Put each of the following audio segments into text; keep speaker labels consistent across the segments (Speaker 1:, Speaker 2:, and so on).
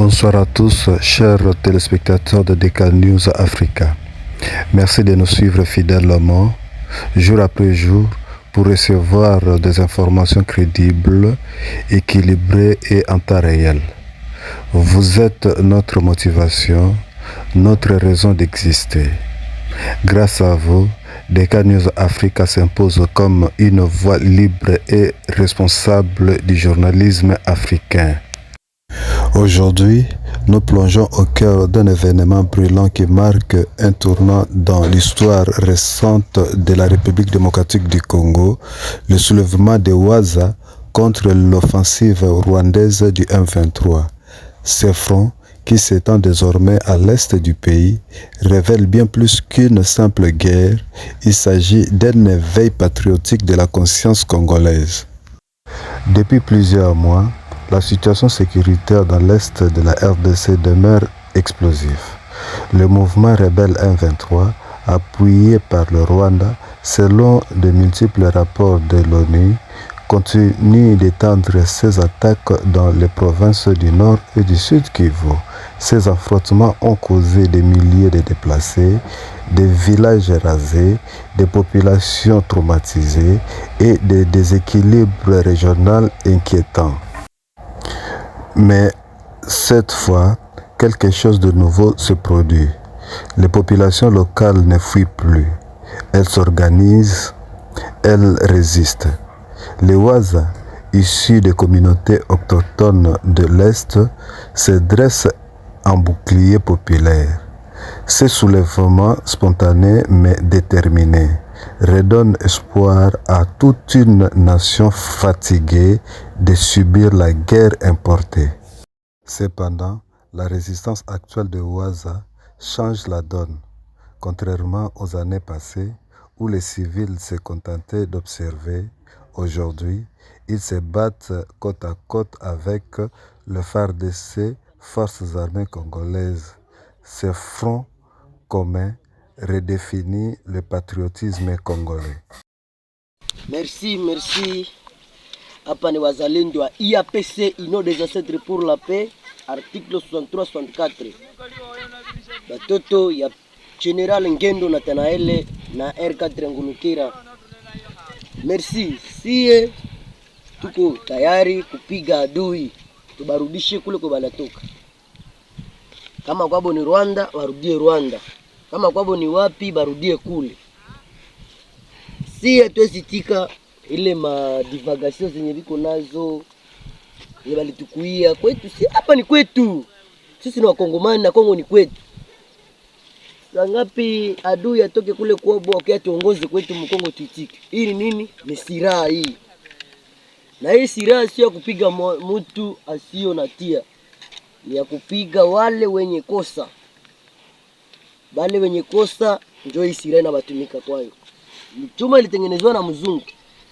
Speaker 1: Bonsoir à tous, chers téléspectateurs de DK News Africa. Merci de nous suivre fidèlement, jour après jour, pour recevoir des informations crédibles, équilibrées et en temps réel. Vous êtes notre motivation, notre raison d'exister. Grâce à vous, DK News Africa s'impose comme une voix libre et responsable du journalisme africain. Aujourd'hui, nous plongeons au cœur d'un événement brûlant qui marque un tournant dans l'histoire récente de la République démocratique du Congo, le soulèvement de Waza contre l'offensive rwandaise du M23. Ce front, qui s'étend désormais à l'est du pays, révèle bien plus qu'une simple guerre. Il s'agit d'un éveil patriotique de la conscience congolaise. Depuis plusieurs mois, la situation sécuritaire dans l'est de la RDC demeure explosive. Le mouvement rebelle M23, appuyé par le Rwanda, selon de multiples rapports de l'ONU, continue d'étendre ses attaques dans les provinces du Nord et du Sud Kivu. Ces affrontements ont causé des milliers de déplacés, des villages rasés, des populations traumatisées et des déséquilibres régionaux inquiétants. Mais cette fois, quelque chose de nouveau se produit. Les populations locales ne fuient plus. Elles s'organisent, elles résistent. Les Waza, issus des communautés autochtones de l'Est, se dressent en bouclier populaire. Ces soulèvements spontanés mais déterminés redonnent espoir à toute une nation fatiguée de subir la guerre importée. Cependant, la résistance actuelle de Waza change la donne. Contrairement aux années passées où les civils se contentaient d'observer, aujourd'hui, ils se battent côte à côte avec le FARDC, Forces armées congolaises. Ce front commun redéfinit le patriotisme congolais.
Speaker 2: Merci. Hapa ni wazalendo wa IAPC, Union des ancêtres pour la paix, article 63-64. Batoto ya General Ngendo na Tanaele na R4 Ngulukira. Merci. Sie tuko tayari kupiga adui, tubarudishe kule kwa banatoka. Kama kwabo ni Rwanda, warudie Rwanda. Kama kwabo ni wapi, barudie kule. Sie tuesitika ile madivagation zenye viko nazo ile balitukuia kwetu. Si hapa ni kwetu, sisi ni wakongomani na Kongo ni kwetu. Sangapi adui atoke kule kwabo akiwa tuongoze kwetu mkongo tuitike. Hii ni nini? Ni silaha hii. Na hii silaha sio kupiga mtu asio natia, ni ya kupiga wale wenye kosa. Wale wenye kosa ndio hii silaha inabatumika kwayo. Chuma ilitengenezwa na mzungu,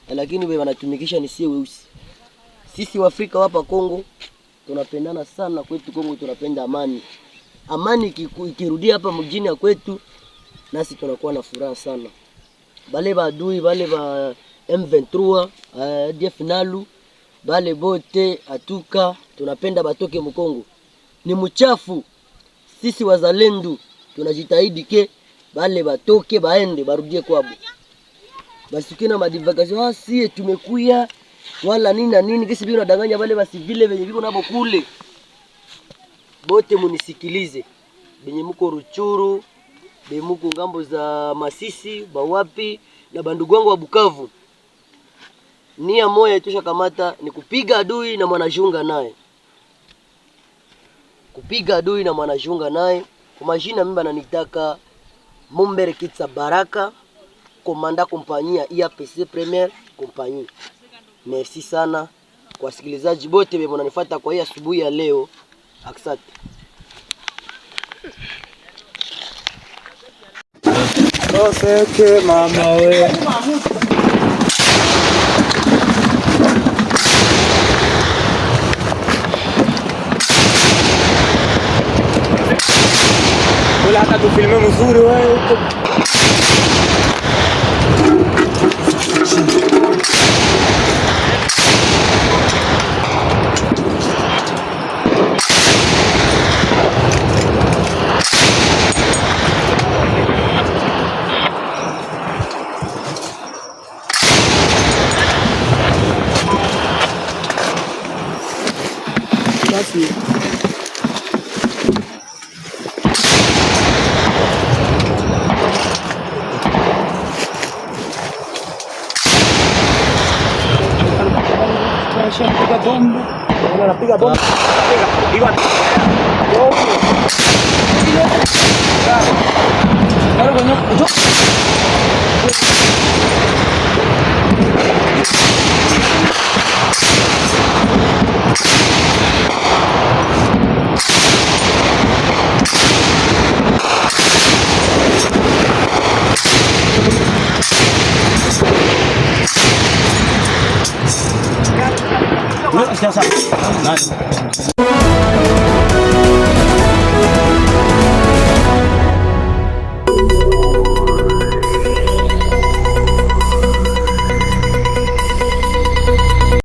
Speaker 2: lakini wewe wanatumikisha ni sie weusi. Sisi wa Afrika hapa Kongo tunapendana sana, kwetu Kongo tunapenda amani. Amani ikirudia hapa mjini ya kwetu, nasi tunakuwa na furaha sana. Bale badui, bale ba M23, DF Nalu, bale bote atuka tunapenda batoke mkongo. Ni mchafu. Sisi wazalendo tunajitahidi ke bale batoke baende barudie kwabo. Basi kina madivagation sie tumekuya wala nini na nini, kisi bino nadanganya bale basi vile venye biko nabo kule. Bote munisikilize. Benye muko Ruchuru, benye muko ngambo za Masisi, bawapi na bandugu wangu wa Bukavu. Nia moja itusha kamata ni kupiga adui na mwanajunga naye. Kupiga adui na mwanajunga naye. Kwa majina mimi bananitaka Mumbere Kitsa Baraka, komanda kompanyia IAPC Premier Compagnie. Merci sana kwa wasikilizaji bote wenye mnanifuata kwa hii asubuhi ya leo. Asante.
Speaker 3: Oseke mama we. Ula hata tufilme mzuri wewe huko. Piga bomba. Anapiga bomba. Piga.
Speaker 4: Siasa.